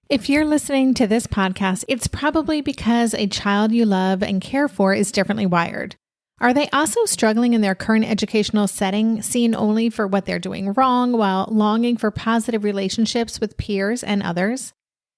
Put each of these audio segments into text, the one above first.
If you're listening to this podcast, it's probably because a child you love and care for is differently wired. Are they also struggling in their current educational setting, seen only for what they're doing wrong while longing for positive relationships with peers and others?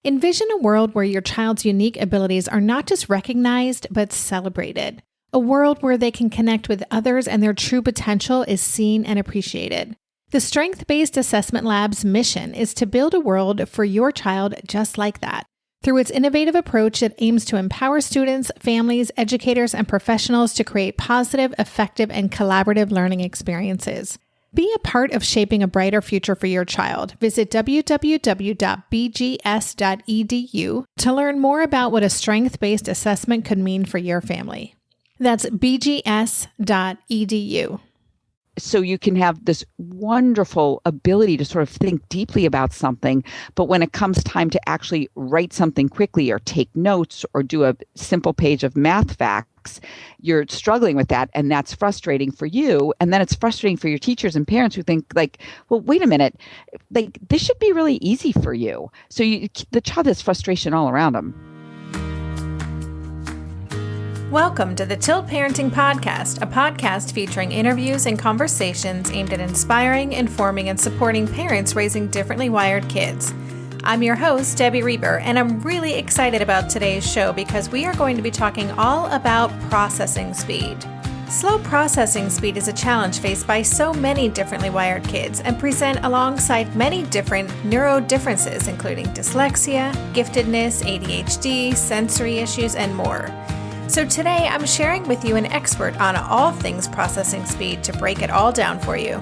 Envision a world where your child's unique abilities are not just recognized, but celebrated. A world where they can connect with others and their true potential is seen and appreciated. The Strength-Based Assessment Lab's mission is to build a world for your child just like that. Through its innovative approach, it aims to empower students, families, educators, and professionals to create positive, effective, and collaborative learning experiences. Be a part of shaping a brighter future for your child. Visit www.bgs.edu to learn more about what a strength-based assessment could mean for your family. That's bgs.edu. So you can have this wonderful ability to sort of think deeply about something, but when it comes time to actually write something quickly or take notes or do a simple page of math facts, you're struggling with that, and that's frustrating for you. And then it's frustrating for your teachers and parents who think like, well, wait a minute, like this should be really easy for you. So the child has frustration all around them. Welcome to the Tilt Parenting Podcast, a podcast featuring interviews and conversations aimed at inspiring, informing, and supporting parents raising differently wired kids. I'm your host, Debbie Reber, and I'm really excited about today's show because we are going to be talking all about processing speed. Slow processing speed is a challenge faced by so many differently wired kids and present alongside many different neurodifferences, including dyslexia, giftedness, ADHD, sensory issues, and more. So today I'm sharing with you an expert on all things processing speed to break it all down for you.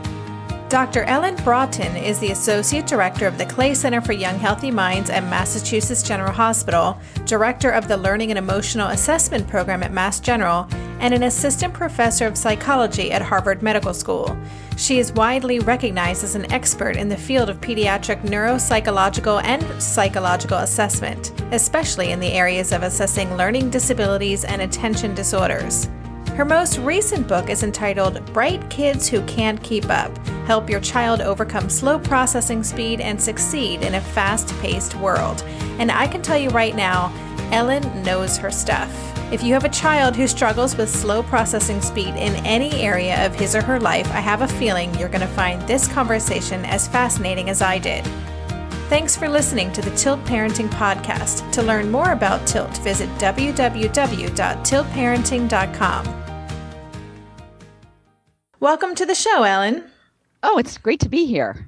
Dr. Ellen Braaten is the Associate Director of the Clay Center for Young Healthy Minds at Massachusetts General Hospital, Director of the Learning and Emotional Assessment Program at Mass General, and an Assistant Professor of Psychology at Harvard Medical School. She is widely recognized as an expert in the field of pediatric neuropsychological and psychological assessment, especially in the areas of assessing learning disabilities and attention disorders. Her most recent book is entitled Bright Kids Who Can't Keep Up: Help Your Child Overcome Slow Processing Speed and Succeed in a Fast-Paced World. And I can tell you right now, Ellen knows her stuff. If you have a child who struggles with slow processing speed in any area of his or her life, I have a feeling you're going to find this conversation as fascinating as I did. Thanks for listening to the Tilt Parenting Podcast. To learn more about Tilt, visit www.tiltparenting.com. Welcome to the show, Ellen. Oh, it's great to be here.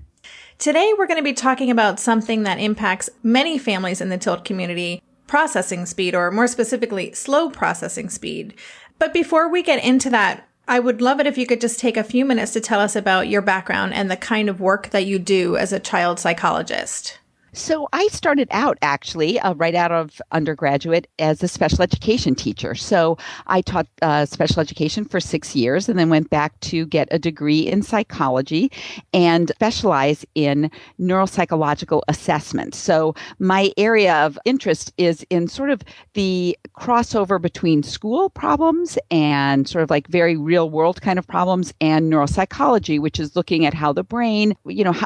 Today, we're going to be talking about something that impacts many families in the Tilt community, processing speed, or more specifically, slow processing speed. But before we get into that, I would love it if you could just take a few minutes to tell us about your background and the kind of work that you do as a child psychologist. So I started out actually right out of undergraduate as a special education teacher. So I taught special education for 6 years and then went back to get a degree in psychology and specialize in neuropsychological assessment. So my area of interest is in sort of the crossover between school problems and sort of like very real world kind of problems and neuropsychology, which is looking at how the brain,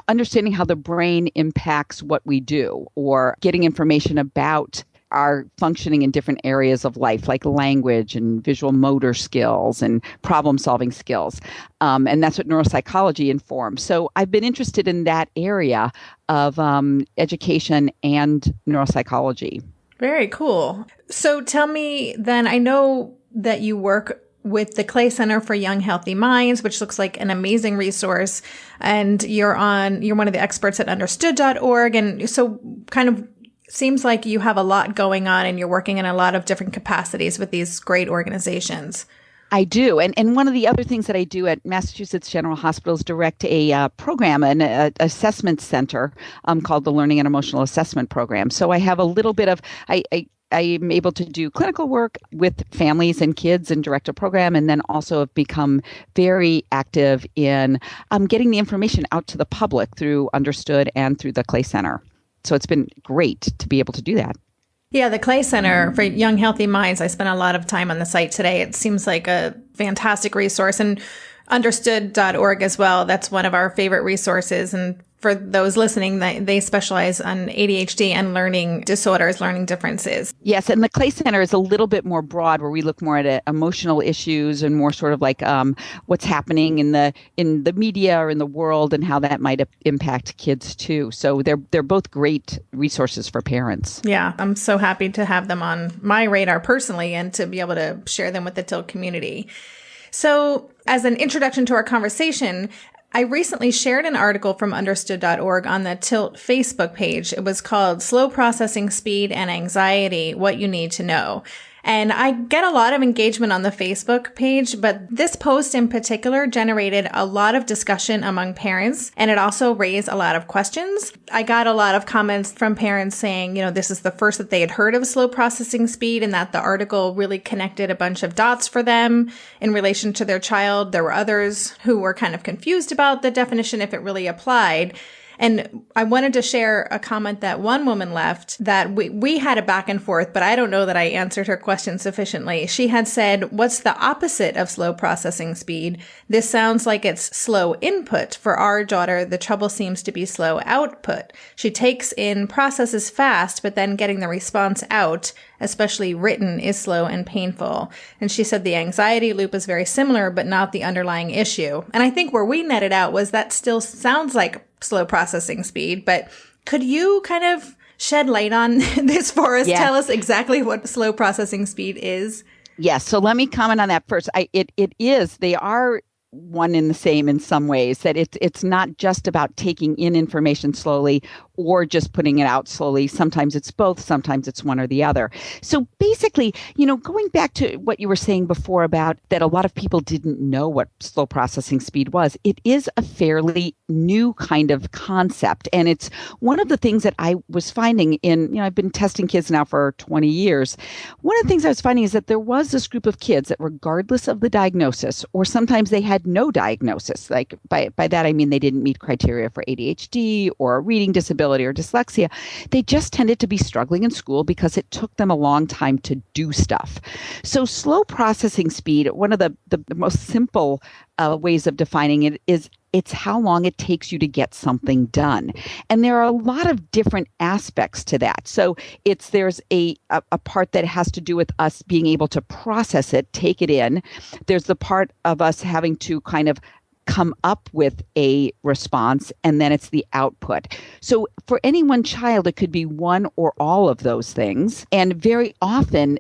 understanding how the brain impacts what we do, or getting information about our functioning in different areas of life, like language and visual motor skills and problem-solving skills. And that's what neuropsychology informs. So I've been interested in that area of education and neuropsychology. Very cool. So tell me then, I know that you work with the Clay Center for Young Healthy Minds, which looks like an amazing resource. And you're one of the experts at understood.org. And so kind of seems like you have a lot going on and you're working in a lot of different capacities with these great organizations. I do. And one of the other things that I do at Massachusetts General Hospital is direct a program, an assessment center called the Learning and Emotional Assessment Program. So I have a little bit of, I'm able to do clinical work with families and kids and direct a program, and then also have become very active in getting the information out to the public through Understood and through the Clay Center. So it's been great to be able to do that. Yeah, the Clay Center for Young Healthy Minds, I spent a lot of time on the site today. It seems like a fantastic resource, and understood.org as well. That's one of our favorite resources and for those listening, they specialize on ADHD and learning disorders, learning differences. Yes, and the Clay Center is a little bit more broad, where we look more at emotional issues and more sort of like what's happening in the media or in the world and how that might impact kids too. So they're both great resources for parents. Yeah, I'm so happy to have them on my radar personally and to be able to share them with the TILT community. So as an introduction to our conversation, I recently shared an article from understood.org on the TILT Facebook page. It was called Slow Processing Speed and Anxiety, What You Need to Know. And I get a lot of engagement on the Facebook page, but this post in particular generated a lot of discussion among parents, and it also raised a lot of questions. I got a lot of comments from parents saying, this is the first that they had heard of slow processing speed, and that the article really connected a bunch of dots for them in relation to their child. There were others who were kind of confused about the definition, if it really applied. And I wanted to share a comment that one woman left that we had a back and forth, but I don't know that I answered her question sufficiently. She had said, "What's the opposite of slow processing speed? This sounds like it's slow input. For our daughter, the trouble seems to be slow output. She takes in processes fast, but then getting the response out, especially written, is slow and painful." And she said the anxiety loop is very similar, but not the underlying issue. And I think where we netted out was that still sounds like slow processing speed, but could you kind of shed light on this for us? Yeah. Tell us exactly what slow processing speed is. Yes. So let me comment on that first. They are one in the same in some ways, that it's not just about taking in information slowly or just putting it out slowly. Sometimes it's both, sometimes it's one or the other. So basically, going back to what you were saying before about that a lot of people didn't know what slow processing speed was, it is a fairly new kind of concept. And it's one of the things that I was finding I've been testing kids now for 20 years. One of the things I was finding is that there was this group of kids that regardless of the diagnosis, or sometimes they had no diagnosis, like by that I mean they didn't meet criteria for ADHD or a reading disability or dyslexia, they just tended to be struggling in school because it took them a long time to do stuff. So slow processing speed, one of the most simple ways of defining it is it's how long it takes you to get something done. And there are a lot of different aspects to that. So there's a part that has to do with us being able to process it, take it in. There's the part of us having to kind of come up with a response, and then it's the output. So for any one child, it could be one or all of those things. And very often,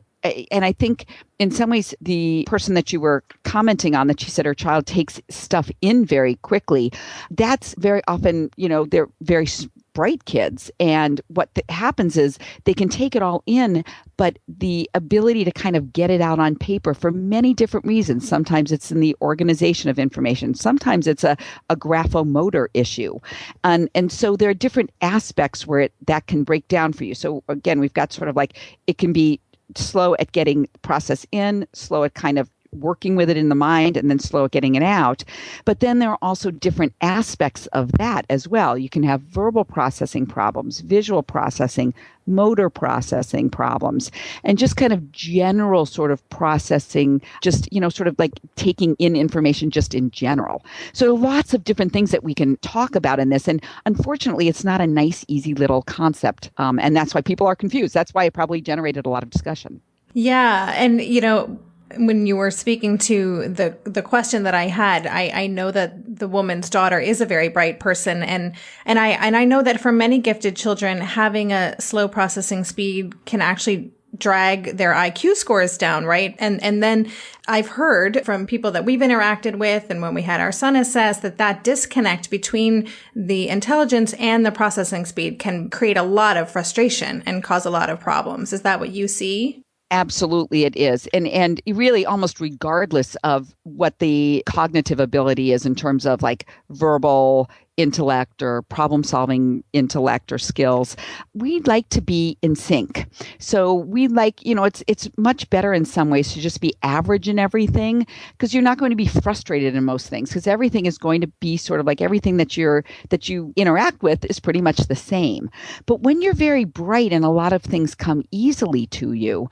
and I think in some ways, the person that you were commenting on, that she said her child takes stuff in very quickly, that's very often, they're very bright kids. And what happens is they can take it all in, but the ability to kind of get it out on paper for many different reasons. Sometimes it's in the organization of information. Sometimes it's a graphomotor issue. And so there are different aspects where that can break down for you. So again, we've got sort of like, it can be slow at getting process in, slow at kind of working with it in the mind, and then slow at getting it out. But then there are also different aspects of that as well. You can have verbal processing problems, visual processing, motor processing problems, and just kind of general sort of processing, just, sort of like taking in information just in general. So lots of different things that we can talk about in this. And unfortunately, it's not a nice, easy little concept. And that's why people are confused. That's why it probably generated a lot of discussion. Yeah. And, when you were speaking to the question that I had, I know that the woman's daughter is a very bright person, and I know that for many gifted children, having a slow processing speed can actually drag their IQ scores down, right? And then I've heard from people that we've interacted with, and when we had our son assessed, that disconnect between the intelligence and the processing speed can create a lot of frustration and cause a lot of problems. Is that what you see? Absolutely, it is. And really almost regardless of what the cognitive ability is in terms of like verbal intellect or problem solving intellect or skills, we like to be in sync. So we like, it's much better in some ways to just be average in everything, because you're not going to be frustrated in most things, because everything is going to be sort of like everything that you interact with is pretty much the same. But when you're very bright and a lot of things come easily to you,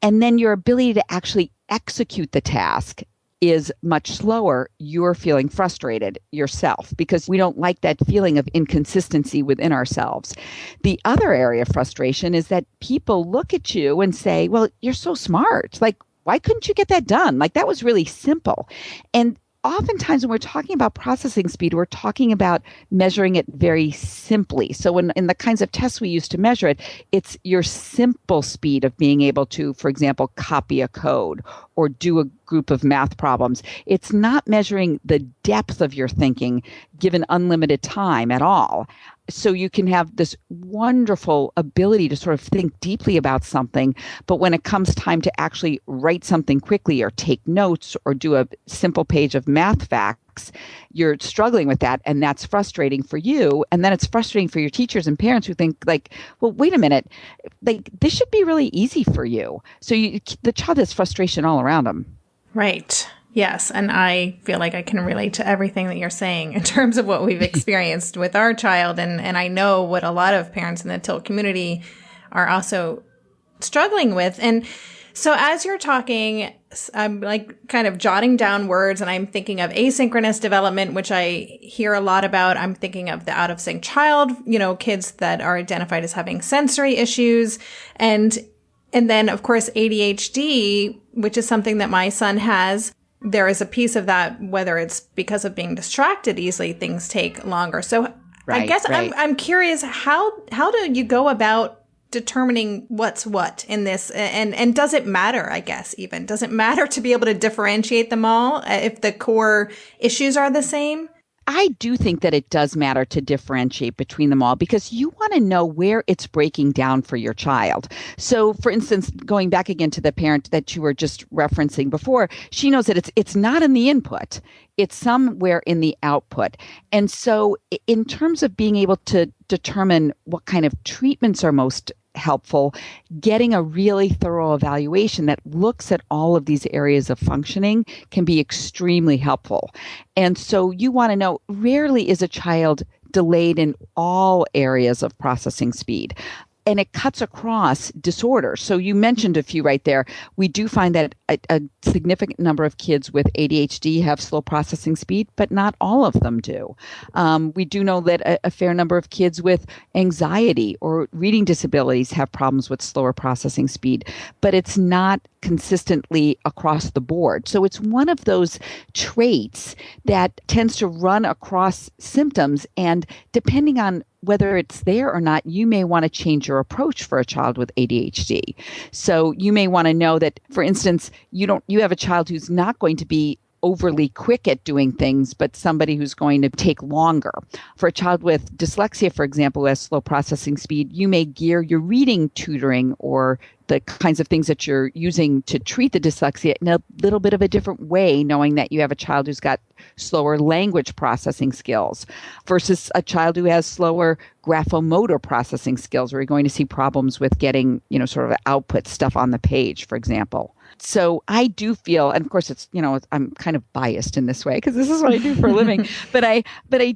and then your ability to actually execute the task is much slower, you're feeling frustrated yourself because we don't like that feeling of inconsistency within ourselves. The other area of frustration is that people look at you and say, well, you're so smart. Like, why couldn't you get that done? Like, that was really simple. And oftentimes when we're talking about processing speed, we're talking about measuring it very simply. So in the kinds of tests we use to measure it, it's your simple speed of being able to, for example, copy a code or do a group of math problems. It's not measuring the depth of your thinking given unlimited time at all. So you can have this wonderful ability to sort of think deeply about something, but when it comes time to actually write something quickly or take notes or do a simple page of math facts, you're struggling with that, and that's frustrating for you. And then it's frustrating for your teachers and parents who think like, well, wait a minute, like this should be really easy for you. So the child has frustration all around them. Right. Yes. And I feel like I can relate to everything that you're saying in terms of what we've experienced with our child. And I know what a lot of parents in the TILT community are also struggling with. And so as you're talking, I'm like kind of jotting down words, and I'm thinking of asynchronous development, which I hear a lot about. I'm thinking of the out of sync child, kids that are identified as having sensory issues. And then, of course, ADHD, which is something that my son has. There is a piece of that, whether it's because of being distracted easily, things take longer. So right, I guess right. I'm curious, how do you go about determining what's what in this? And does it matter, I guess, even? Does it matter to be able to differentiate them all if the core issues are the same? I do think that it does matter to differentiate between them all because you want to know where it's breaking down for your child. So, for instance, going back again to the parent that you were just referencing before, she knows that it's not in the input. It's somewhere in the output. And so in terms of being able to determine what kind of treatments are most helpful, getting a really thorough evaluation that looks at all of these areas of functioning can be extremely helpful. And so you want to know, rarely is a child delayed in all areas of processing speed. And it cuts across disorders. So you mentioned a few right there. We do find that a significant number of kids with ADHD have slow processing speed, but not all of them do. We do know that a fair number of kids with anxiety or reading disabilities have problems with slower processing speed, but it's not consistently across the board. So it's one of those traits that tends to run across symptoms, and depending on whether it's there or not, you may want to change your approach for a child with ADHD. So you may want to know that, for instance, you have a child who's not going to be overly quick at doing things, but somebody who's going to take longer. For a child with dyslexia, for example, who has slow processing speed, you may gear your reading tutoring or the kinds of things that you're using to treat the dyslexia in a little bit of a different way, knowing that you have a child who's got slower language processing skills versus a child who has slower graphomotor processing skills, where you're going to see problems with getting, sort of output stuff on the page, for example. So I do feel, and of course it's, I'm kind of biased in this way because this is what I do for a living, but I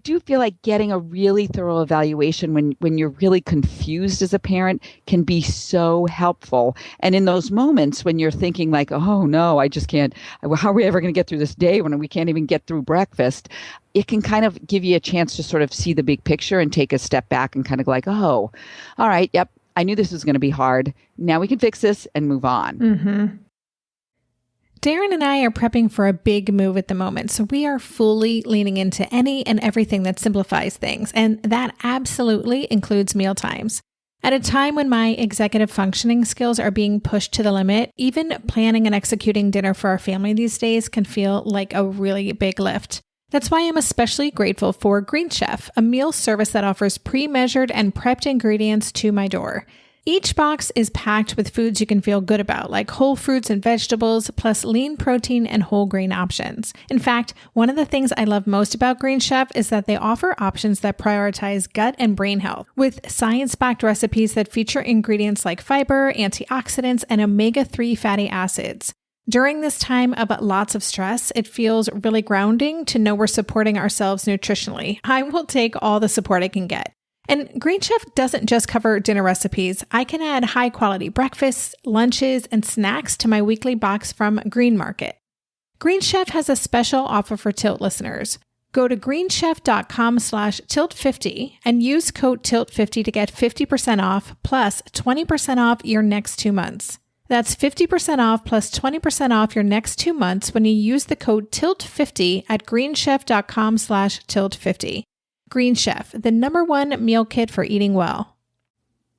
do feel like getting a really thorough evaluation when you're really confused as a parent can be so helpful. And in those moments when you're thinking like, oh no, I just can't, how are we ever going to get through this day when we can't even get through breakfast? It can kind of give you a chance to sort of see the big picture and take a step back and kind of like, oh, all right, yep, I knew this was going to be hard. Now we can fix this and move on. Mm-hmm. Darren and I are prepping for a big move at the moment, so we are fully leaning into any and everything that simplifies things, and that absolutely includes meal times. At a time when my executive functioning skills are being pushed to the limit, even planning and executing dinner for our family these days can feel like a really big lift. That's why I'm especially grateful for Green Chef, a meal service that offers pre-measured and prepped ingredients to my door. Each box is packed with foods you can feel good about, like whole fruits and vegetables, plus lean protein and whole grain options. In fact, one of the things I love most about Green Chef is that they offer options that prioritize gut and brain health, with science-backed recipes that feature ingredients like fiber, antioxidants, and omega-3 fatty acids. During this time of lots of stress, it feels really grounding to know we're supporting ourselves nutritionally. I will take all the support I can get. And Green Chef doesn't just cover dinner recipes. I can add high-quality breakfasts, lunches, and snacks to my weekly box from Green Market. Green Chef has a special offer for Tilt listeners. Go to greenchef.com/tilt50 and use code TILT50 to get 50% off plus 20% off your next 2 months. That's 50% off plus 20% off your next 2 months when you use the code TILT50 at greenchef.com/tilt50. Green Chef, the #1 meal kit for eating well.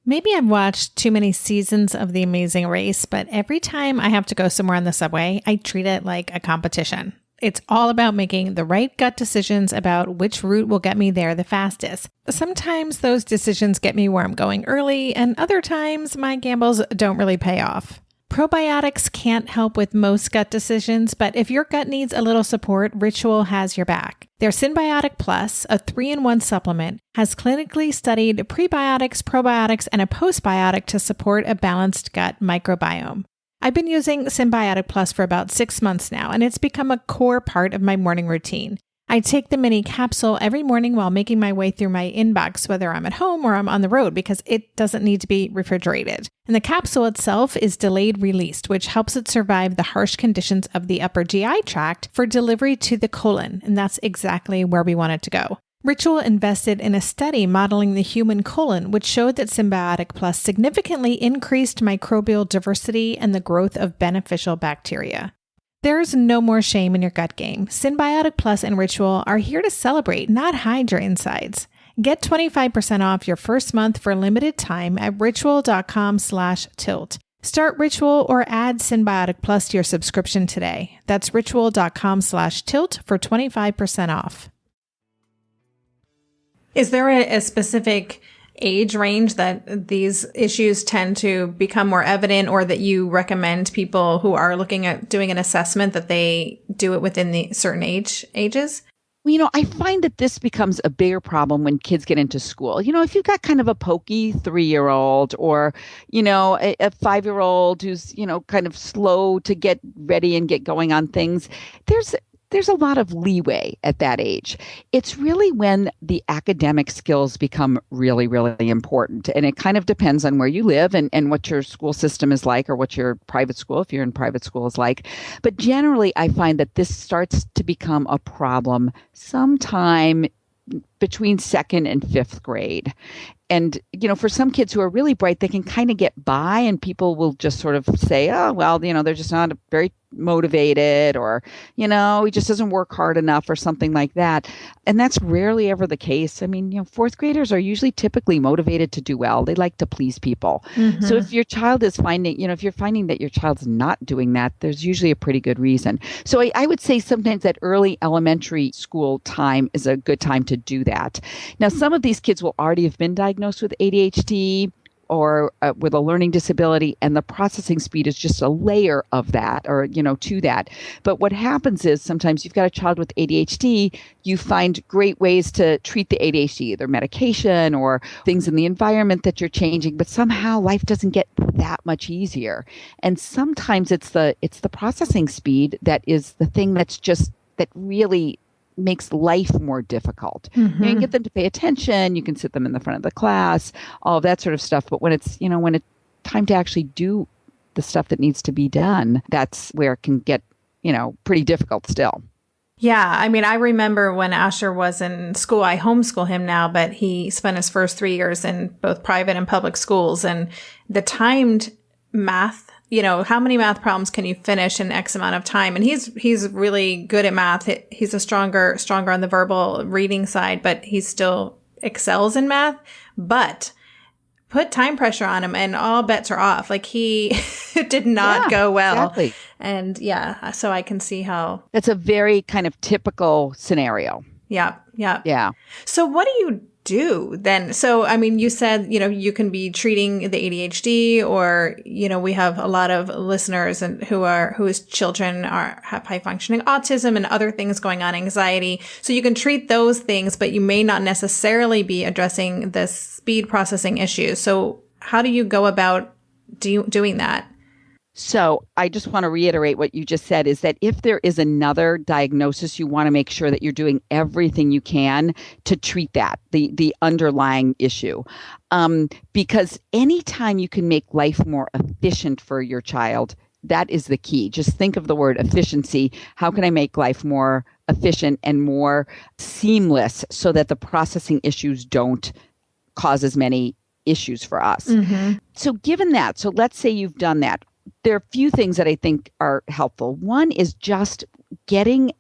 Maybe I've watched too many seasons of The Amazing Race, but every time I have to go somewhere on the subway, I treat it like a competition. It's all about making the right gut decisions about which route will get me there the fastest. Sometimes those decisions get me where I'm going early, and other times my gambles don't really pay off. Probiotics can't help with most gut decisions, but if your gut needs a little support, Ritual has your back. Their Synbiotic Plus, a 3-in-1 supplement, has clinically studied prebiotics, probiotics, and a postbiotic to support a balanced gut microbiome. I've been using Synbiotic Plus for about 6 months now, and it's become a core part of my morning routine. I take the mini capsule every morning while making my way through my inbox, whether I'm at home or I'm on the road, because it doesn't need to be refrigerated. And the capsule itself is delayed released, which helps it survive the harsh conditions of the upper GI tract for delivery to the colon. And that's exactly where we want it to go. Ritual invested in a study modeling the human colon, which showed that Synbiotic Plus significantly increased microbial diversity and the growth of beneficial bacteria. There's no more shame in your gut game. Synbiotic Plus and Ritual are here to celebrate, not hide your insides. Get 25% off your first month for a limited time at ritual.com/tilt. Start Ritual or add Synbiotic Plus to your subscription today. That's ritual.com/tilt for 25% off. Is there a specific age range that these issues tend to become more evident, or that you recommend people who are looking at doing an assessment that they do it within the certain ages? Well, I find that this becomes a bigger problem when kids get into school. If you've got kind of a pokey 3-year-old or, a 5-year-old who's, kind of slow to get ready and get going on things, there's a lot of leeway at that age. It's really when the academic skills become really, really important. And it kind of depends on where you live and what your school system is like, or what your private school, if you're in private school, is like. But generally, I find that this starts to become a problem sometime between 2nd and 5th grade. And, for some kids who are really bright, they can kind of get by, and people will just sort of say, oh, well, they're just not very motivated, or, he just doesn't work hard enough, or something like that. And that's rarely ever the case. I mean, 4th graders are usually typically motivated to do well. They like to please people. Mm-hmm. So if your child is finding, if you're finding that your child's not doing that, there's usually a pretty good reason. So I would say sometimes that early elementary school time is a good time to do that. Now, some of these kids will already have been diagnosed with ADHD or with a learning disability, and the processing speed is just a layer of that, or, to that. But what happens is sometimes you've got a child with ADHD, you find great ways to treat the ADHD, either medication or things in the environment that you're changing, but somehow life doesn't get that much easier. And sometimes it's the processing speed that is the thing that really makes life more difficult. Mm-hmm. You can get them to pay attention, you can sit them in the front of the class, all of that sort of stuff. But when it's time to actually do the stuff that needs to be done, that's where it can get, pretty difficult still. Yeah. I mean, I remember when Asher was in school, I homeschool him now, but he spent his first 3 years in both private and public schools, and the timed math, how many math problems can you finish in X amount of time? And he's really good at math. He's a stronger on the verbal reading side, but he still excels in math. But put time pressure on him and all bets are off. Like, he did not go well. Exactly. And so I can see how. That's a very kind of typical scenario. Yeah. Yeah. So what do you do then? So, I mean, you said, you can be treating the ADHD, or, we have a lot of listeners and whose children have high functioning autism and other things going on, anxiety. So you can treat those things, but you may not necessarily be addressing the speed processing issues. So how do you go about doing that? So I just want to reiterate what you just said, is that if there is another diagnosis, you want to make sure that you're doing everything you can to treat that, the underlying issue. Because anytime you can make life more efficient for your child, that is the key. Just think of the word efficiency. How can I make life more efficient and more seamless so that the processing issues don't cause as many issues for us? Mm-hmm. So given that, so let's say you've done that. There are a few things that I think are helpful. One is just getting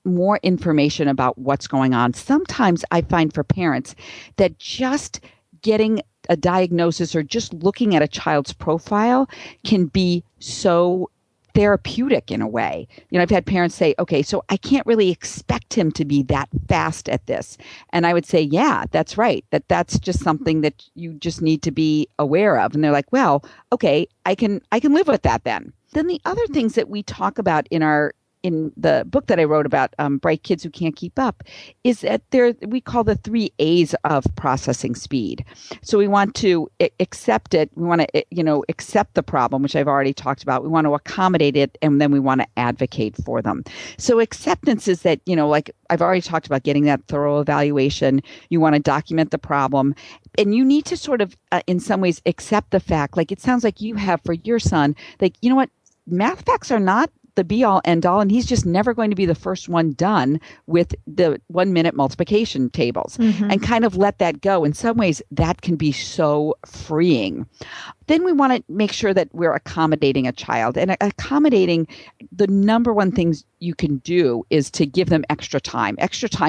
more information about what's going on. Sometimes I find for parents that just getting a diagnosis or just looking at a child's profile can be so therapeutic in a way. I've had parents say, okay, so I can't really expect him to be that fast at this. And I would say, yeah, that's right. That's just something that you just need to be aware of. And they're like, well, okay, I can live with that then. Then the other things that we talk about in the book that I wrote about bright kids who can't keep up is that we call the 3 A's of processing speed. So we want to accept it. We want to, accept the problem, which I've already talked about. We want to accommodate it, and then we want to advocate for them. So acceptance is that, like I've already talked about, getting that thorough evaluation. You want to document the problem, and you need to sort of, in some ways, accept the fact, like it sounds like you have for your son, like, you know what, math facts are not the be all end all, and he's just never going to be the first one done with the 1 minute multiplication tables, and kind of let that go. In some ways, that can be so freeing. Then we want to make sure that we're accommodating a child, and accommodating, the number one things you can do is to give them extra time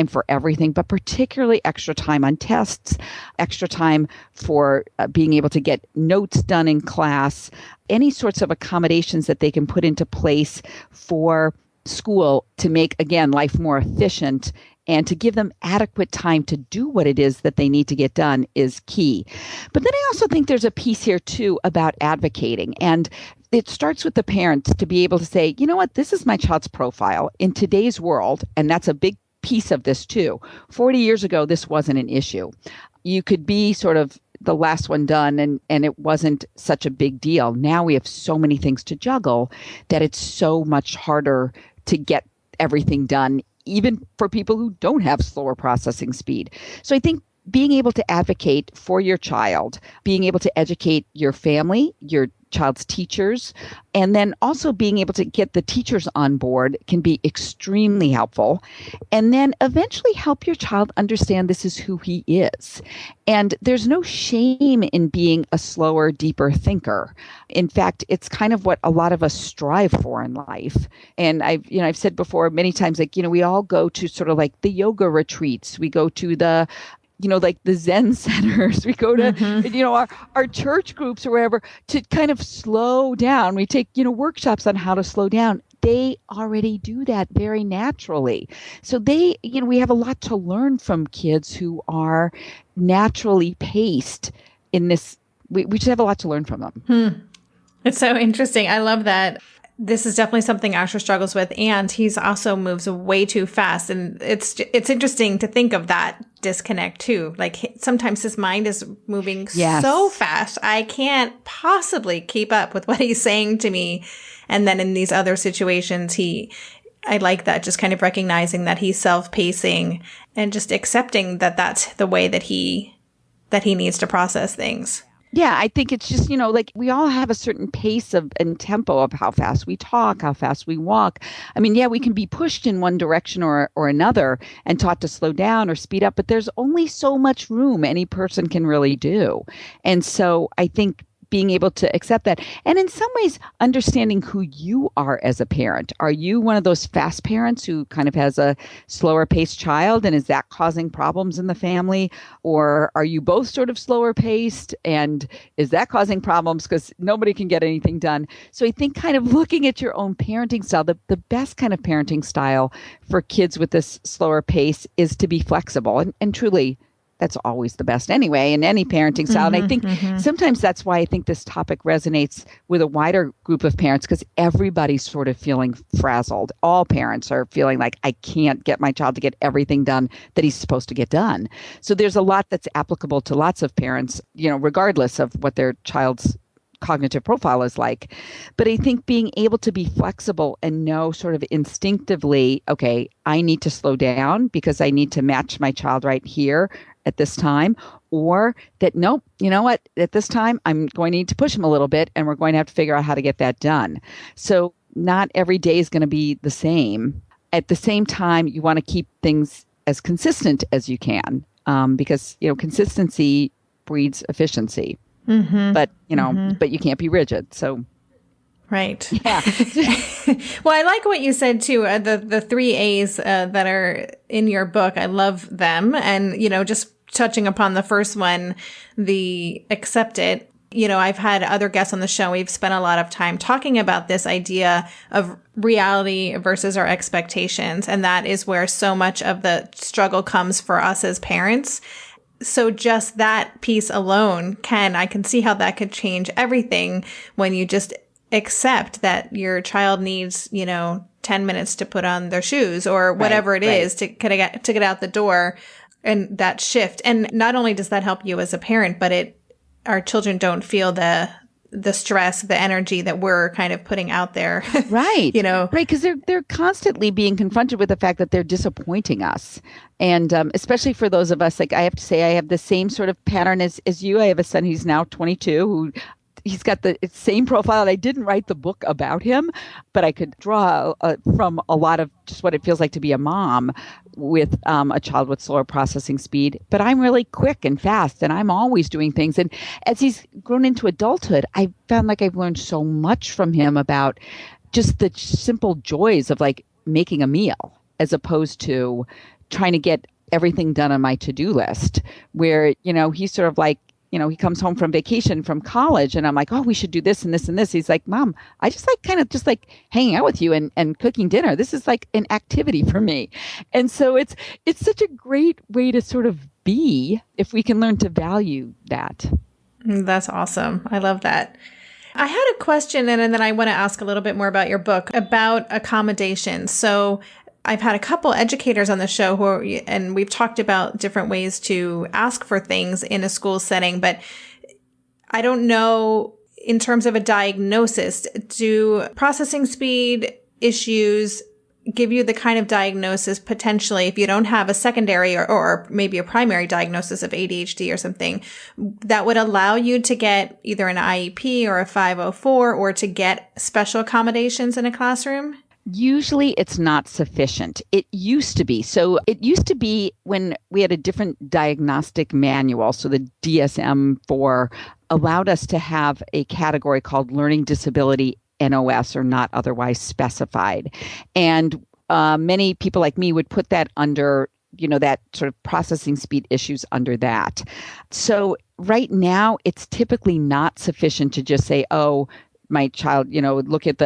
for everything, but particularly extra time on tests, extra time for being able to get notes done in class, any sorts of accommodations that they can put into place for school to make, again, life more efficient, and to give them adequate time to do what it is that they need to get done is key. But then I also think there's a piece here too about advocating. And it starts with the parents to be able to say, you know what, this is my child's profile in today's world. And that's a big piece of this too. 40 years ago, this wasn't an issue. You could be sort of the last one done and it wasn't such a big deal. Now we have so many things to juggle that it's so much harder to get everything done, even for people who don't have slower processing speed. So I think being able to advocate for your child, being able to educate your family, your child's teachers, and then also being able to get the teachers on board can be extremely helpful. And then eventually help your child understand this is who he is. And there's no shame in being a slower, deeper thinker. In fact, it's kind of what a lot of us strive for in life. And I've said before many times, like, we all go to sort of like the yoga retreats. We go to the like the Zen centers, we go to, our church groups or wherever to kind of slow down. We take, workshops on how to slow down. They already do that very naturally. So we have a lot to learn from kids who are naturally paced in this. We just have a lot to learn from them. It's so interesting. I love that. This is definitely something Asher struggles with, and he's also moves way too fast. And it's interesting to think of that disconnect too. Like sometimes his mind is moving so fast, I can't possibly keep up with what he's saying to me. And then in these other situations, I like that, just kind of recognizing that he's self-pacing and just accepting that that's the way that he needs to process things. Yeah, I think it's just, like we all have a certain pace and tempo of how fast we talk, how fast we walk. I mean, yeah, we can be pushed in one direction or another and taught to slow down or speed up, but there's only so much room any person can really do. And so I think being able to accept that. And in some ways, understanding who you are as a parent. Are you one of those fast parents who kind of has a slower paced child? And is that causing problems in the family? Or are you both sort of slower paced? And is that causing problems because nobody can get anything done? So I think kind of looking at your own parenting style, the best kind of parenting style for kids with this slower pace is to be flexible and truly, that's always the best anyway in any parenting style. And I think sometimes that's why I think this topic resonates with a wider group of parents, because everybody's sort of feeling frazzled. All parents are feeling like, I can't get my child to get everything done that he's supposed to get done. So there's a lot that's applicable to lots of parents, regardless of what their child's cognitive profile is like. But I think being able to be flexible and know sort of instinctively, okay, I need to slow down because I need to match my child right here at this time, or that, nope, you know what, at this time, I'm going to need to push him a little bit and we're going to have to figure out how to get that done. So not every day is going to be the same. At the same time, you want to keep things as consistent as you can, because, consistency breeds efficiency. But, but you can't be rigid. So. Right. Yeah. Well, I like what you said too. The 3 A's that are in your book. I love them. And, just touching upon the first one, the accept it. I've had other guests on the show. We've spent a lot of time talking about this idea of reality versus our expectations. And that is where so much of the struggle comes for us as parents. So just that piece alone I can see how that could change everything when you just accept that your child needs, 10 minutes to put on their shoes or whatever it is to get out the door, and that shift. And not only does that help you as a parent, but our children don't feel the stress, the energy that we're kind of putting out there. Right. Right. Because they're constantly being confronted with the fact that they're disappointing us. And especially for those of us, like I have to say, I have the same sort of pattern as you. I have a son who's now 22 who he's got the same profile. And I didn't write the book about him, but I could draw from a lot of just what it feels like to be a mom with a child with slower processing speed. But I'm really quick and fast, and I'm always doing things. And as he's grown into adulthood, I found like I've learned so much from him about just the simple joys of like making a meal, as opposed to trying to get everything done on my to-do list, where, he's sort of like, he comes home from vacation from college and I'm like, oh, we should do this and this and this. He's like, Mom, I just like kind of just like hanging out with you and cooking dinner. This is like an activity for me. And so it's such a great way to sort of be if we can learn to value that. That's awesome. I love that. I had a question and then I want to ask a little bit more about your book about accommodations. So I've had a couple educators on the show and we've talked about different ways to ask for things in a school setting, but I don't know, in terms of a diagnosis, do processing speed issues give you the kind of diagnosis potentially, if you don't have a secondary or maybe a primary diagnosis of ADHD or something, that would allow you to get either an IEP or a 504 or to get special accommodations in a classroom? Usually it's not sufficient. It used to be. So it used to be when we had a different diagnostic manual. So the DSM-4 allowed us to have a category called learning disability NOS, or not otherwise specified. And many people like me would put that under, that sort of processing speed issues under that. So right now it's typically not sufficient to just say, oh, my child, look at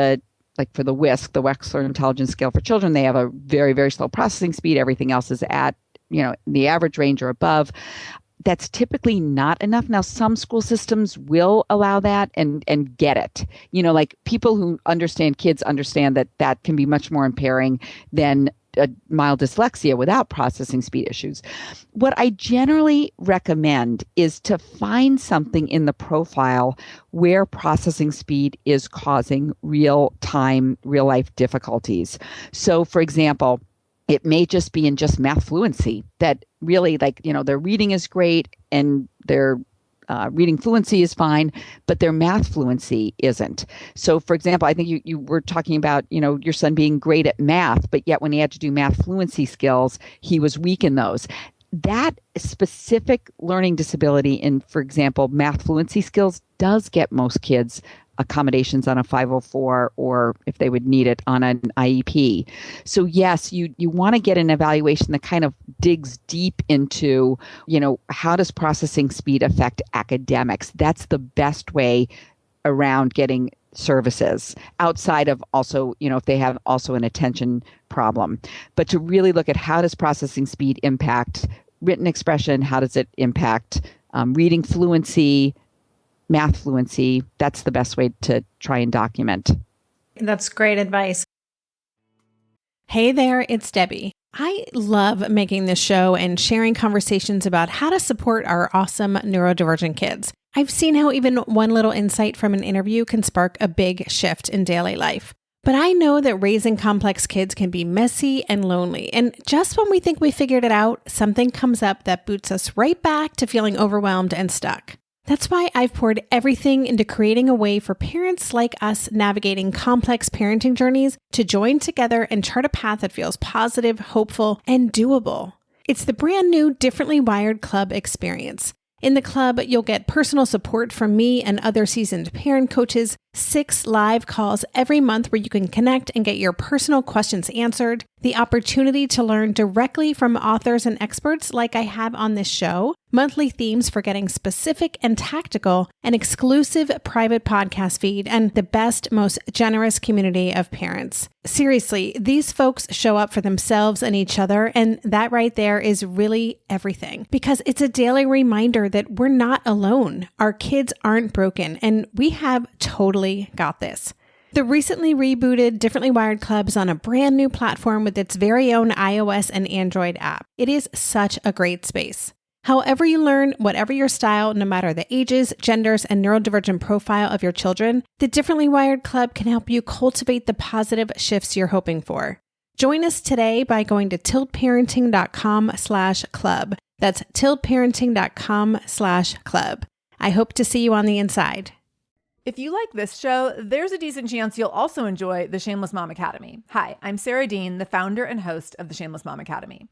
like for the WISC, the Wechsler Intelligence Scale for Children, they have a very, very slow processing speed. Everything else is at, the average range or above. That's typically not enough. Now, some school systems will allow that and get it. Like people who understand kids understand that can be much more impairing than a mild dyslexia without processing speed issues. What I generally recommend is to find something in the profile where processing speed is causing real life difficulties. So, for example, it may just be in just math fluency that really their reading is great and their reading fluency is fine, but their math fluency isn't. So, for example, I think you were talking about, your son being great at math, but yet when he had to do math fluency skills, he was weak in those. That specific learning disability in, for example, math fluency skills does get most kids accommodations on a 504 or if they would need it on an IEP. So yes, you want to get an evaluation that kind of digs deep into, how does processing speed affect academics? That's the best way around getting services outside of also, if they have also an attention problem. But to really look at how does processing speed impact written expression? How does it impact reading fluency, math fluency? That's the best way to try and document. That's great advice. Hey there, it's Debbie. I love making this show and sharing conversations about how to support our awesome neurodivergent kids. I've seen how even one little insight from an interview can spark a big shift in daily life. But I know that raising complex kids can be messy and lonely. And just when we think we figured it out, something comes up that boots us right back to feeling overwhelmed and stuck. That's why I've poured everything into creating a way for parents like us navigating complex parenting journeys to join together and chart a path that feels positive, hopeful, and doable. It's the brand new Differently Wired Club experience. In the club, you'll get personal support from me and other seasoned parent coaches, 6 live calls every month where you can connect and get your personal questions answered, the opportunity to learn directly from authors and experts like I have on this show, monthly themes for getting specific and tactical, an exclusive private podcast feed, and the best, most generous community of parents. Seriously, these folks show up for themselves and each other, and that right there is really everything, because it's a daily reminder that we're not alone. Our kids aren't broken, and we have totally got this. The recently rebooted Differently Wired Club is on a brand new platform with its very own iOS and Android app. It is such a great space. However you learn, whatever your style, no matter the ages, genders, and neurodivergent profile of your children, the Differently Wired Club can help you cultivate the positive shifts you're hoping for. Join us today by going to tiltparenting.com/club. That's tiltparenting.com/club. I hope to see you on the inside. If you like this show, there's a decent chance you'll also enjoy the Shameless Mom Academy. Hi, I'm Sarah Dean, the founder and host of the Shameless Mom Academy.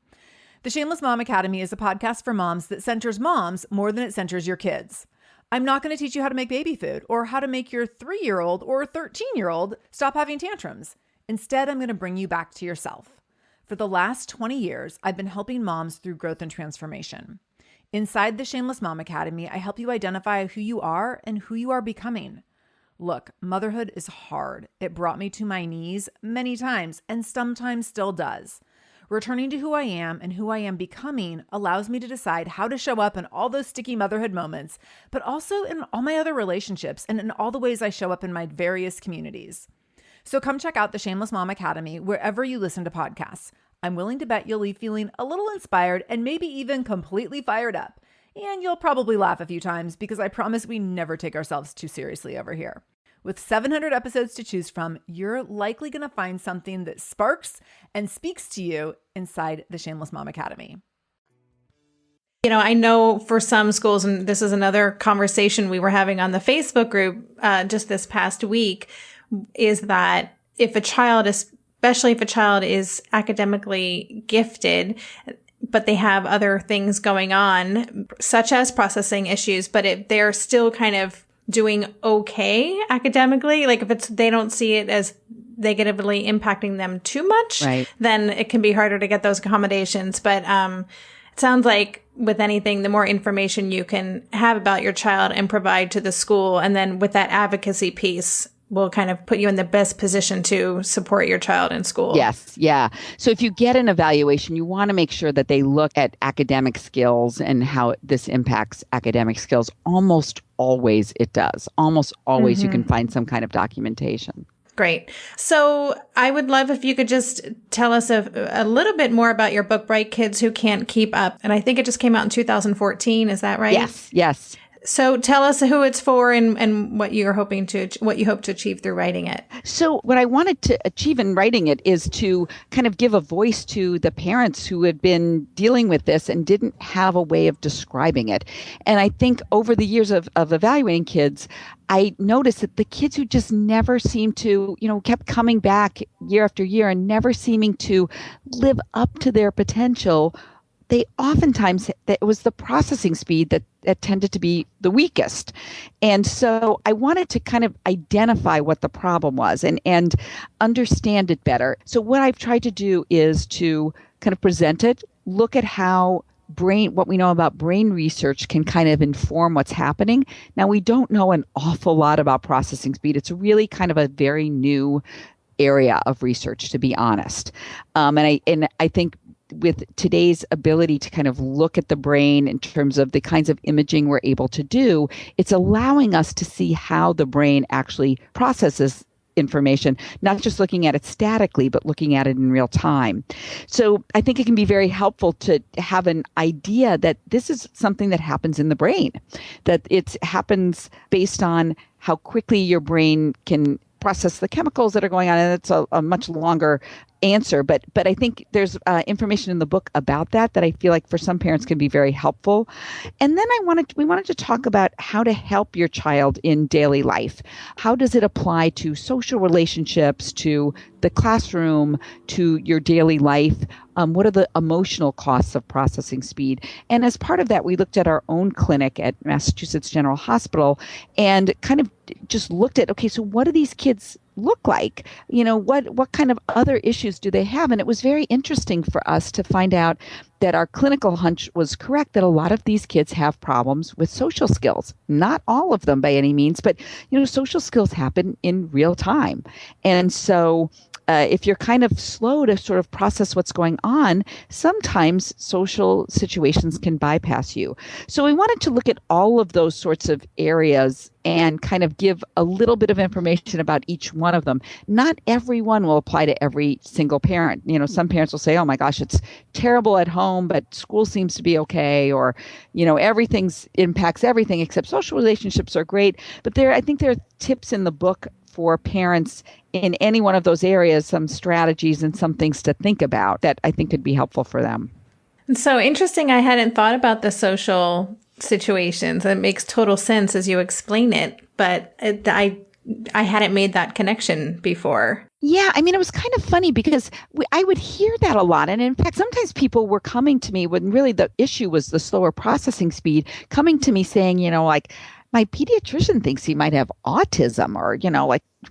The Shameless Mom Academy is a podcast for moms that centers moms more than it centers your kids. I'm not going to teach you how to make baby food or how to make your 3-year-old or 13-year-old stop having tantrums. Instead, I'm going to bring you back to yourself. For the last 20 years, I've been helping moms through growth and transformation. Inside the Shameless Mom Academy, I help you identify who you are and who you are becoming. Look, motherhood is hard. It brought me to my knees many times and sometimes still does. Returning to who I am and who I am becoming allows me to decide how to show up in all those sticky motherhood moments, but also in all my other relationships and in all the ways I show up in my various communities. So come check out the Shameless Mom Academy wherever you listen to podcasts. I'm willing to bet you'll leave feeling a little inspired and maybe even completely fired up. And you'll probably laugh a few times because I promise we never take ourselves too seriously over here. With 700 episodes to choose from, you're likely going to find something that sparks and speaks to you inside the Shameless Mom Academy. You know, I know for some schools, and this is another conversation we were having on the Facebook group just this past week, is that if a child, especially if a child is academically gifted, but they have other things going on, such as processing issues, but if they're still kind of doing okay academically, like if they don't see it as negatively impacting them too much, right, then it can be harder to get those accommodations. But it sounds like with anything, the more information you can have about your child and provide to the school, and then with that advocacy piece, will kind of put you in the best position to support your child in school. Yes. Yeah. So if you get an evaluation, you want to make sure that they look at academic skills and how this impacts academic skills. Almost always it does. Almost always you can find some kind of documentation. Great. So I would love if you could just tell us a little bit more about your book, Bright Kids Who Can't Keep Up. And I think it just came out in 2014. Is that right? Yes. Yes. So tell us who it's for and what you hope to achieve through writing it. So what I wanted to achieve in writing it is to kind of give a voice to the parents who had been dealing with this and didn't have a way of describing it. And I think over the years of evaluating kids, I noticed that the kids who just never seemed to, kept coming back year after year and never seeming to live up to their potential, they oftentimes, it was the processing speed that tended to be the weakest. And so I wanted to kind of identify what the problem was and understand it better. So what I've tried to do is to kind of present it, look at how what we know about brain research can kind of inform what's happening. Now, we don't know an awful lot about processing speed. It's really kind of a very new area of research, to be honest. And I think with today's ability to kind of look at the brain in terms of the kinds of imaging we're able to do, it's allowing us to see how the brain actually processes information, not just looking at it statically, but looking at it in real time. So I think it can be very helpful to have an idea that this is something that happens in the brain, that it happens based on how quickly your brain can process the chemicals that are going on. And it's a much longer answer, but I think there's information in the book about that I feel like for some parents can be very helpful. And then we wanted to talk about how to help your child in daily life. How does it apply to social relationships, to the classroom, to your daily life? What are the emotional costs of processing speed? And as part of that, we looked at our own clinic at Massachusetts General Hospital and kind of just looked at, okay, so what do these kids look like? What kind of other issues do they have? And it was very interesting for us to find out that our clinical hunch was correct, that a lot of these kids have problems with social skills. Not all of them by any means, but social skills happen in real time. And so if you're kind of slow to sort of process what's going on, sometimes social situations can bypass you. So we wanted to look at all of those sorts of areas and kind of give a little bit of information about each one of them. Not everyone will apply to every single parent. Some parents will say, oh my gosh, it's terrible at home, but school seems to be okay. Or, everything's impacts everything except social relationships are great. But I think there are tips in the book for parents in any one of those areas, some strategies and some things to think about that I think could be helpful for them. It's so interesting. I hadn't thought about the social situations. It makes total sense as you explain it, but I hadn't made that connection before. Yeah, it was kind of funny because I would hear that a lot. And in fact, sometimes people were coming to me when really the issue was the slower processing speed, coming to me saying, like, my pediatrician thinks he might have autism or,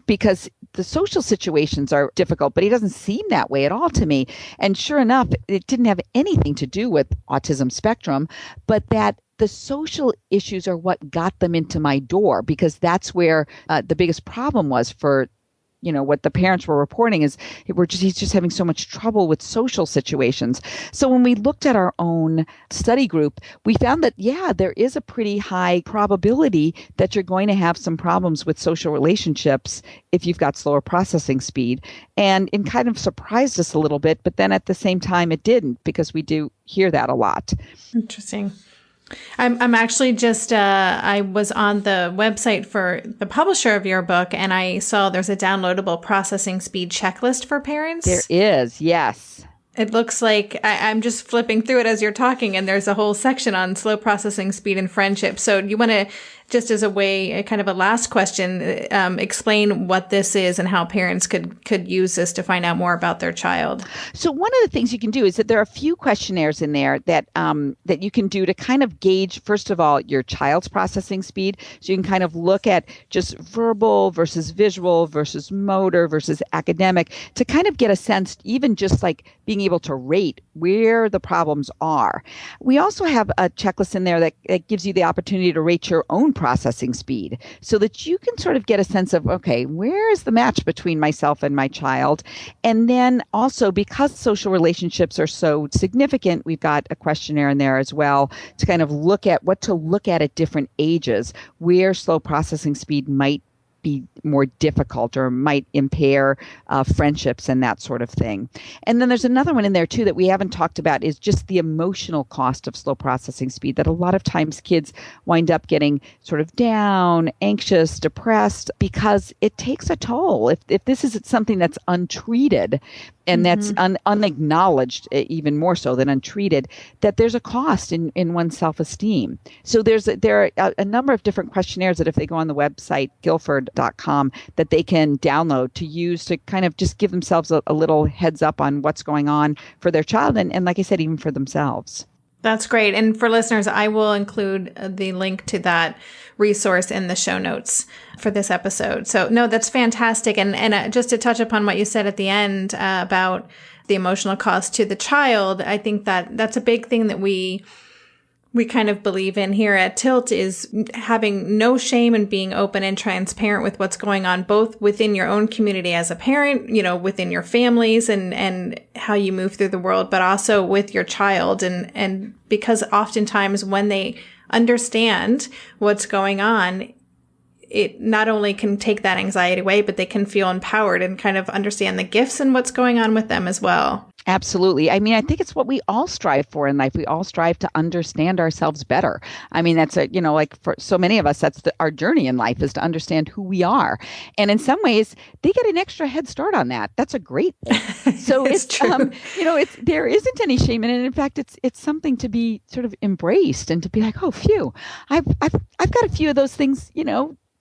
because the social situations are difficult, but he doesn't seem that way at all to me. And sure enough, it didn't have anything to do with autism spectrum, but that the social issues are what got them into my door, because that's where the biggest problem was for what the parents were reporting is he's just having so much trouble with social situations. So when we looked at our own study group, we found that, there is a pretty high probability that you're going to have some problems with social relationships if you've got slower processing speed. And it kind of surprised us a little bit, but then at the same time it didn't, because we do hear that a lot. Interesting. I'm actually just, I was on the website for the publisher of your book, and I saw there's a downloadable processing speed checklist for parents. There is, yes. It looks like I'm just flipping through it as you're talking, and there's a whole section on slow processing speed and friendship. So you want to, just as a way, kind of a last question, explain what this is and how parents could use this to find out more about their child. So one of the things you can do is that there are a few questionnaires in there that that you can do to kind of gauge, first of all, your child's processing speed. So you can kind of look at just verbal versus visual versus motor versus academic to kind of get a sense, even just like being able to rate where the problems are. We also have a checklist in there that gives you the opportunity to rate your own processing speed so that you can sort of get a sense of, okay, where is the match between myself and my child? And then also, because social relationships are so significant, we've got a questionnaire in there as well to kind of look at what to look at different ages, where slow processing speed might be more difficult or might impair friendships and that sort of thing. And then there's another one in there too that we haven't talked about, is just the emotional cost of slow processing speed, that a lot of times kids wind up getting sort of down, anxious, depressed, because it takes a toll. If this is something that's untreated, and that's unacknowledged, even more so than untreated, that there's a cost in one's self-esteem. So there are a number of different questionnaires that if they go on the website, guilford.com, that they can download to use to kind of just give themselves a little heads up on what's going on for their child and like I said, even for themselves. That's great. And for listeners, I will include the link to that resource in the show notes for this episode. So no, that's fantastic. And just to touch upon what you said at the end about the emotional cost to the child, I think that that's a big thing that we kind of believe in here at Tilt, is having no shame and being open and transparent with what's going on, both within your own community as a parent, within your families and how you move through the world, but also with your child. And because oftentimes when they understand what's going on, it not only can take that anxiety away, but they can feel empowered and kind of understand the gifts and what's going on with them as well. Absolutely. I mean, I think it's what we all strive for in life. We all strive to understand ourselves better. I mean, that's like for so many of us, that's our journey in life, is to understand who we are. And in some ways, they get an extra head start on that. That's a great thing. So it's true. There isn't any shame in it. In fact, it's something to be sort of embraced and to be like, oh, phew, I've got a few of those things,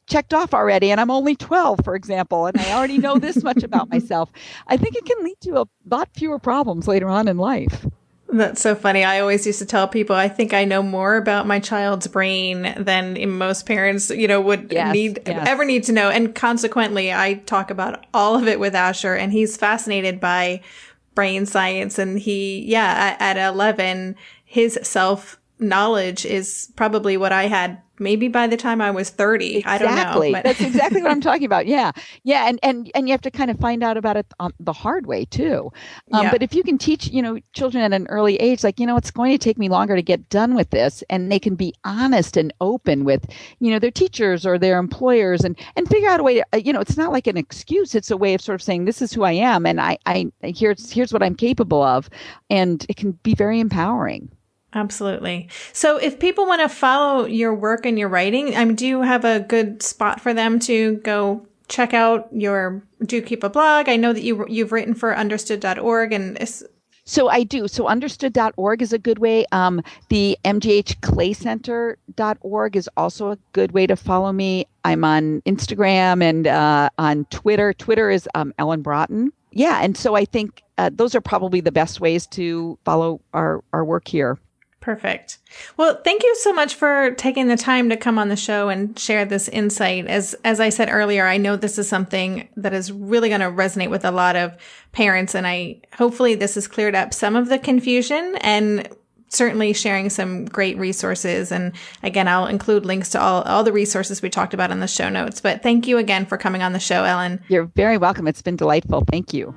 checked off already, and I'm only 12, for example, and I already know this much about myself. I think it can lead to a lot fewer problems later on in life. That's so funny. I always used to tell people, I think I know more about my child's brain than most parents, would ever need to know. And consequently, I talk about all of it with Asher, and he's fascinated by brain science. And at 11, his self-knowledge is probably what I had maybe by the time I was 30. Exactly. I don't know. But that's exactly what I'm talking about. Yeah. Yeah. And you have to kind of find out about it the hard way too. But if you can teach, children at an early age, like, it's going to take me longer to get done with this, and they can be honest and open with, their teachers or their employers and figure out a way to, it's not like an excuse. It's a way of sort of saying, this is who I am. And here's what I'm capable of. And it can be very empowering. Absolutely. So if people want to follow your work and your writing, do you have a good spot for them to go check out do you keep a blog? I know that you've written for understood.org So I do. So understood.org is a good way. The mghclaycenter.org is also a good way to follow me. I'm on Instagram and on Twitter. Twitter is Ellen Braaten. Yeah. And so I think those are probably the best ways to follow our work here. Perfect. Well, thank you so much for taking the time to come on the show and share this insight. As I said earlier, I know this is something that is really going to resonate with a lot of parents, and hopefully this has cleared up some of the confusion and certainly sharing some great resources. And again, I'll include links to all the resources we talked about in the show notes. But thank you again for coming on the show, Ellen. You're very welcome. It's been delightful. Thank you.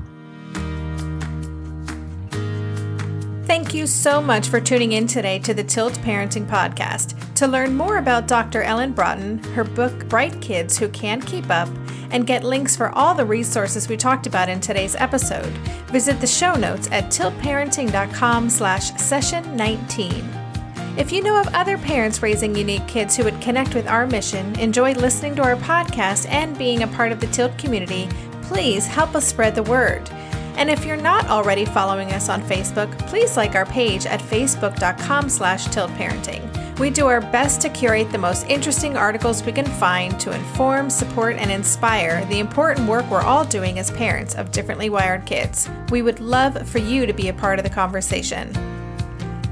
Thank you so much for tuning in today to the Tilt Parenting Podcast. To learn more about Dr. Ellen Braaten, her book, Bright Kids Who Can't Keep Up, and get links for all the resources we talked about in today's episode, visit the show notes at tiltparenting.com/session19. If you know of other parents raising unique kids who would connect with our mission, enjoy listening to our podcast, and being a part of the Tilt community, please help us spread the word. And if you're not already following us on Facebook, please like our page at facebook.com/tiltparenting. We do our best to curate the most interesting articles we can find to inform, support, and inspire the important work we're all doing as parents of differently wired kids. We would love for you to be a part of the conversation.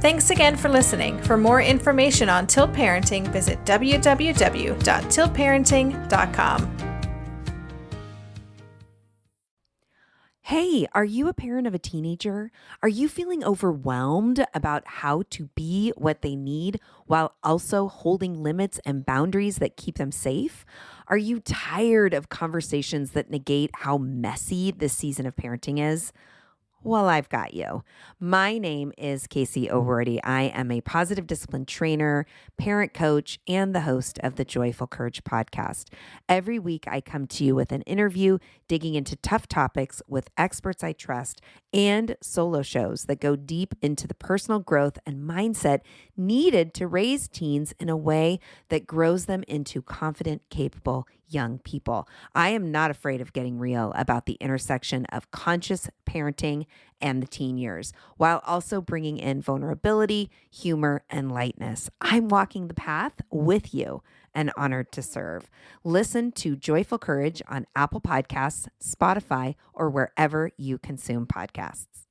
Thanks again for listening. For more information on Tilt Parenting, visit www.tiltparenting.com. Hey, are you a parent of a teenager? Are you feeling overwhelmed about how to be what they need while also holding limits and boundaries that keep them safe? Are you tired of conversations that negate how messy this season of parenting is? Well, I've got you. My name is Casey O'Rourke. I am a positive discipline trainer, parent coach, and the host of the Joyful Courage podcast. Every week, I come to you with an interview digging into tough topics with experts I trust and solo shows that go deep into the personal growth and mindset needed to raise teens in a way that grows them into confident, capable young people. I am not afraid of getting real about the intersection of conscious parenting and the teen years, while also bringing in vulnerability, humor, and lightness. I'm walking the path with you and honored to serve. Listen to Joyful Courage on Apple Podcasts, Spotify, or wherever you consume podcasts.